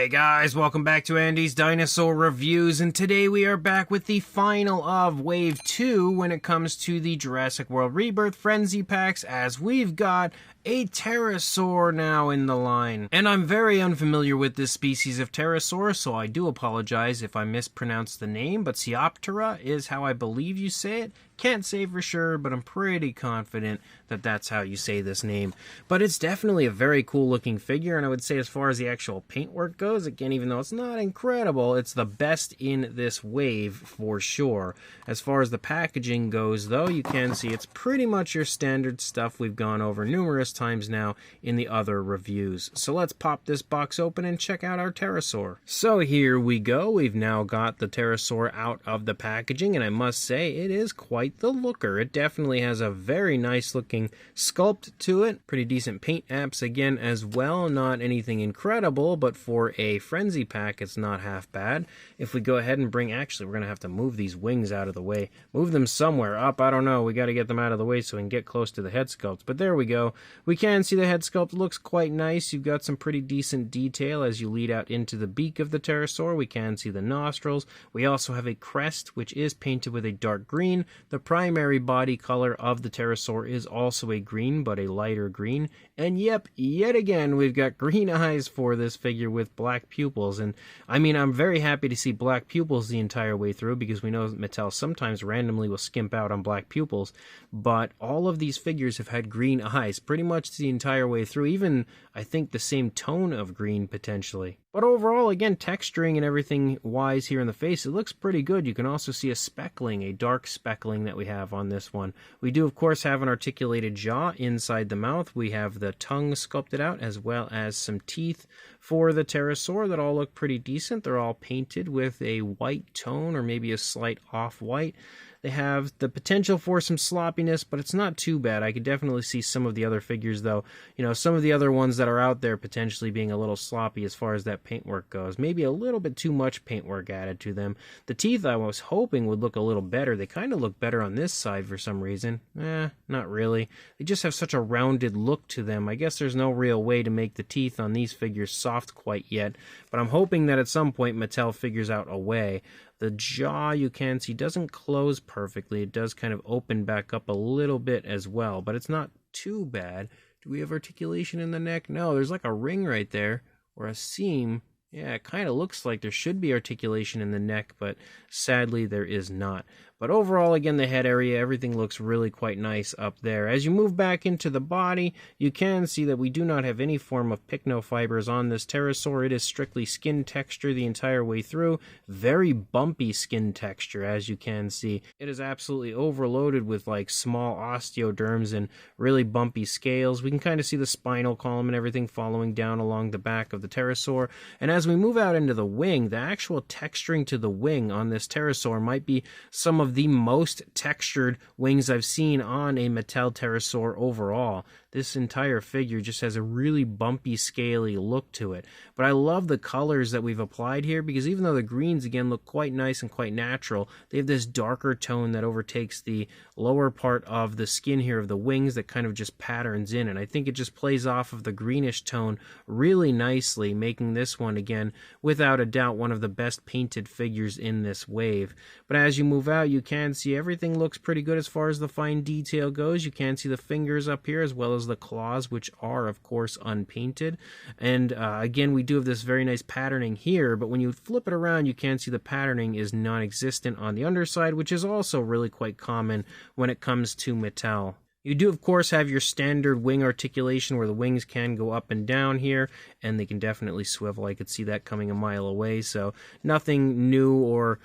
Hey guys, welcome back to Andy's Dinosaur Reviews, and today we are back with the final of Wave 2 when it comes to the Jurassic World Rebirth Frenzy Packs, as we've got a Terasaur now in the line. And I'm very unfamiliar with this species of Terasaur, so I do apologize if I mispronounce the name, but Ceoptera is how I believe you say it. Can't say for sure, but I'm pretty confident that that's how you say this name. But it's definitely a very cool looking figure, and I would say as far as the actual paintwork goes, again, even though it's not incredible, it's the best in this wave for sure. As far as the packaging goes, though, you can see it's pretty much your standard stuff we've gone over numerous times now in the other reviews. So let's pop this box open and check out our Terasaur. So here we go. We've now got the Terasaur out of the packaging, and I must say it is quite the looker. It definitely has a very nice looking sculpt to it. Pretty decent paint apps again as well. Not anything incredible, but for a frenzy pack it's not half bad. If we go ahead and bring, actually we're gonna have to move these wings out of the way. Move them somewhere up, I don't know. We got to get them out of the way so we can get close to the head sculpt. But there we go. We can see the head sculpt looks quite nice. You've got some pretty decent detail as you lead out into the beak of the Terasaur. We can see the nostrils. We also have a crest which is painted with a dark green. The primary body color of the Terasaur is also a green, but a lighter green. And yep, yet again, we've got green eyes for this figure with black pupils. And I mean, I'm very happy to see black pupils the entire way through, because we know Mattel sometimes randomly will skimp out on black pupils. But all of these figures have had green eyes pretty much the entire way through, even I think the same tone of green potentially. But overall, again, texturing and everything wise here in the face, it looks pretty good. You can also see a speckling, a dark speckling that we have on this one. We do, of course, have an articulated jaw inside the mouth. We have the tongue sculpted out, as well as some teeth for the Terasaur that all look pretty decent. They're all painted with a white tone or maybe a slight off-white. They have the potential for some sloppiness, but it's not too bad. I could definitely see some of the other figures, though. You know, some of the other ones that are out there potentially being a little sloppy as far as that paintwork goes. Maybe a little bit too much paintwork added to them. The teeth I was hoping would look a little better. They kind of look better on this side for some reason. Not really. They just have such a rounded look to them. I guess there's no real way to make the teeth on these figures soft quite yet, but I'm hoping that at some point Mattel figures out a way. The jaw, you can see, doesn't close perfectly. It does kind of open back up a little bit as well, but it's not too bad. Do we have articulation in the neck? No, there's like a ring right there, or a seam. Yeah, it kind of looks like there should be articulation in the neck, but sadly there is not. But overall, again, the head area, everything looks really quite nice up there. As you move back into the body, you can see that we do not have any form of pycnofibers on this Terasaur. It is strictly skin texture the entire way through. Very bumpy skin texture, as you can see. It is absolutely overloaded with like small osteoderms and really bumpy scales. We can kind of see the spinal column and everything following down along the back of the Terasaur. And as we move out into the wing, the actual texturing to the wing on this Terasaur might be some of the most textured wings I've seen on a Mattel Terasaur overall. This entire figure just has a really bumpy, scaly look to it. But I love the colors that we've applied here, because even though the greens, again, look quite nice and quite natural, they have this darker tone that overtakes the lower part of the skin here of the wings that kind of just patterns in. And I think it just plays off of the greenish tone really nicely, making this one, again, without a doubt, one of the best painted figures in this wave. But as you move out, you can see everything looks pretty good as far as the fine detail goes. You can see the fingers up here, as well as the claws, which are of course unpainted. And again, we do have this very nice patterning here, but when you flip it around, you can see the patterning is non-existent on the underside, which is also really quite common when it comes to Mattel. You do, of course, have your standard wing articulation where the wings can go up and down here, and they can definitely swivel. I could see that coming a mile away, so nothing new or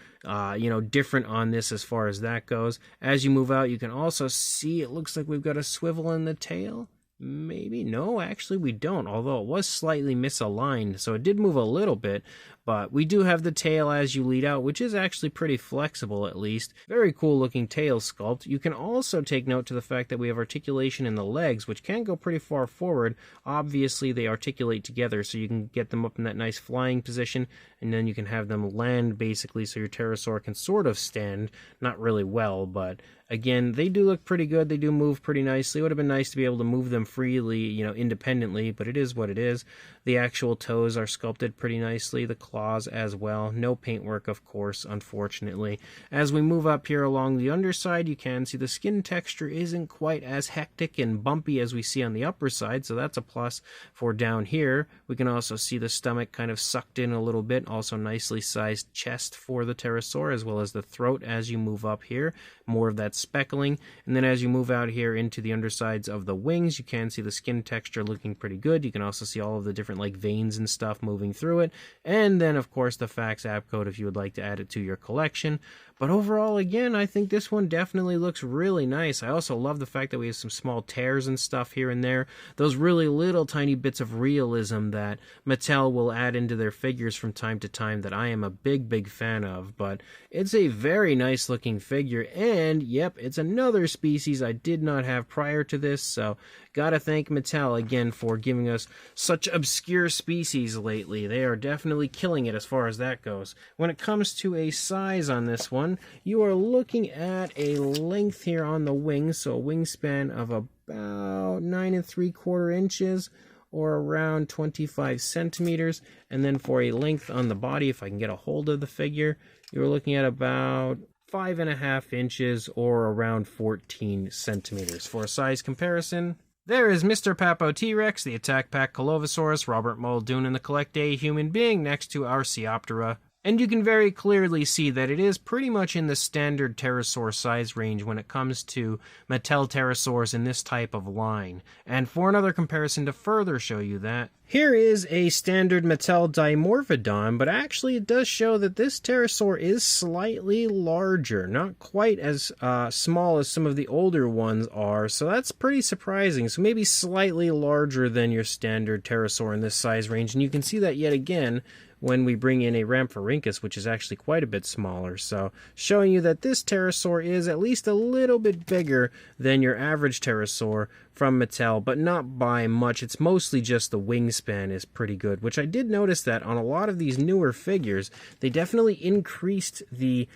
different on this as far as that goes. As you move out, you can also see it looks like we've got a swivel in the tail. Maybe. No, actually we don't, although it was slightly misaligned, so it did move a little bit. But we do have the tail as you lead out, which is actually pretty flexible at least. Very cool looking tail sculpt. You can also take note to the fact that we have articulation in the legs, which can go pretty far forward. Obviously, they articulate together, so you can get them up in that nice flying position, and then you can have them land basically so your Terasaur can sort of stand. Not really well, but again, they do look pretty good. They do move pretty nicely. It would have been nice to be able to move them freely, independently, but it is what it is. The actual toes are sculpted pretty nicely. The claws as well. No paintwork, of course, unfortunately. As we move up here along the underside, you can see the skin texture isn't quite as hectic and bumpy as we see on the upper side, so that's a plus for down here. We can also see the stomach kind of sucked in a little bit. Also nicely sized chest for the Terasaur, as well as the throat as you move up here. More of that speckling. And then as you move out here into the undersides of the wings, you can see the skin texture looking pretty good. You can also see all of the different veins and stuff moving through it. And then of course the fax app code if you would like to add it to your collection. But overall, again, I think this one definitely looks really nice. I also love the fact that we have some small tears and stuff here and there. Those really little tiny bits of realism that Mattel will add into their figures from time to time that I am a big fan of. But it's a very nice looking figure, and yep, it's another species I did not have prior to this, so gotta thank Mattel again for giving us such obscure species lately. They are definitely killing it as far as that goes. When it comes to a size on this one, you are looking at a length here on the wings, so a wingspan of about 9 3/4 inches or around 25 centimeters. And then for a length on the body, if I can get a hold of the figure, you're looking at about 5.5 inches or around 14 centimeters. For a size comparison, there is Mr. Papo T-Rex, the Attack Pack Colovosaurus, Robert Muldoon, and the Collect A Human Being next to our Ceoptera. And you can very clearly see that it is pretty much in the standard pterosaur size range when it comes to Mattel pterosaurs in this type of line. And for another comparison to further show you that, here is a standard Mattel Dimorphodon, but actually it does show that this pterosaur is slightly larger, not quite as small as some of the older ones are, so that's pretty surprising. So maybe slightly larger than your standard pterosaur in this size range, and you can see that yet again when we bring in a Rhamphorhynchus, which is actually quite a bit smaller. So showing you that this pterosaur is at least a little bit bigger than your average pterosaur from Mattel, but not by much. It's mostly just the wingspan is pretty good, which I did notice that on a lot of these newer figures, they definitely increased the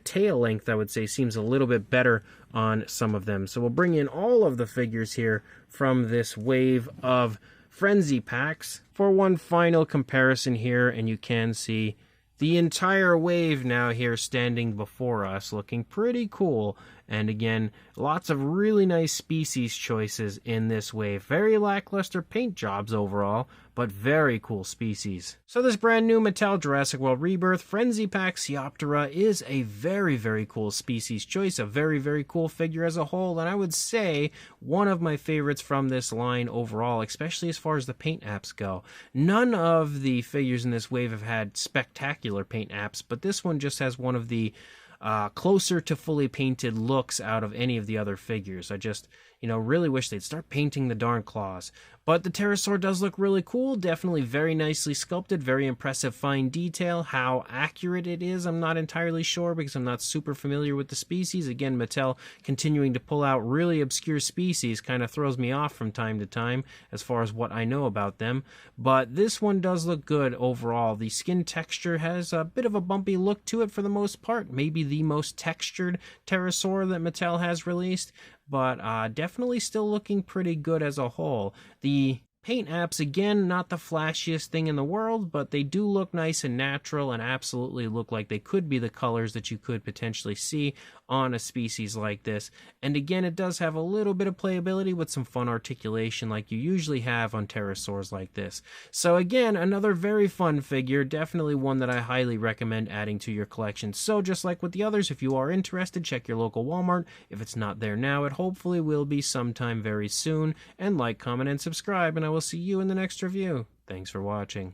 tail length, I would say, seems a little bit better on some of them. So we'll bring in all of the figures here from this wave of Frenzy packs for one final comparison here, and you can see the entire wave now here standing before us, looking pretty cool. And again, lots of really nice species choices in this wave. Very lackluster paint jobs overall, but very cool species. So this brand new Mattel Jurassic World Rebirth Frenzy Pack Ceoptera is a very cool species choice, a very cool figure as a whole, and I would say one of my favorites from this line overall, especially as far as the paint apps go. None of the figures in this wave have had spectacular paint apps, but this one just has one of the closer to fully painted looks out of any of the other figures. I just, really wish they'd start painting the darn claws. But the pterosaur does look really cool, definitely very nicely sculpted, very impressive fine detail. How accurate it is, I'm not entirely sure because I'm not super familiar with the species. Again, Mattel continuing to pull out really obscure species kind of throws me off from time to time as far as what I know about them. But this one does look good overall. The skin texture has a bit of a bumpy look to it for the most part. Maybe the most textured pterosaur that Mattel has released, but definitely still looking pretty good as a whole. The paint apps, again, not the flashiest thing in the world, but they do look nice and natural and absolutely look like they could be the colors that you could potentially see on a species like this. And again, it does have a little bit of playability with some fun articulation like you usually have on pterosaurs like this. So again, another very fun figure, definitely one that I highly recommend adding to your collection. So just like with the others, if you are interested, check your local Walmart. If it's not there now, it hopefully will be sometime very soon. And like, comment, and subscribe, and I will see you in the next review. Thanks for watching.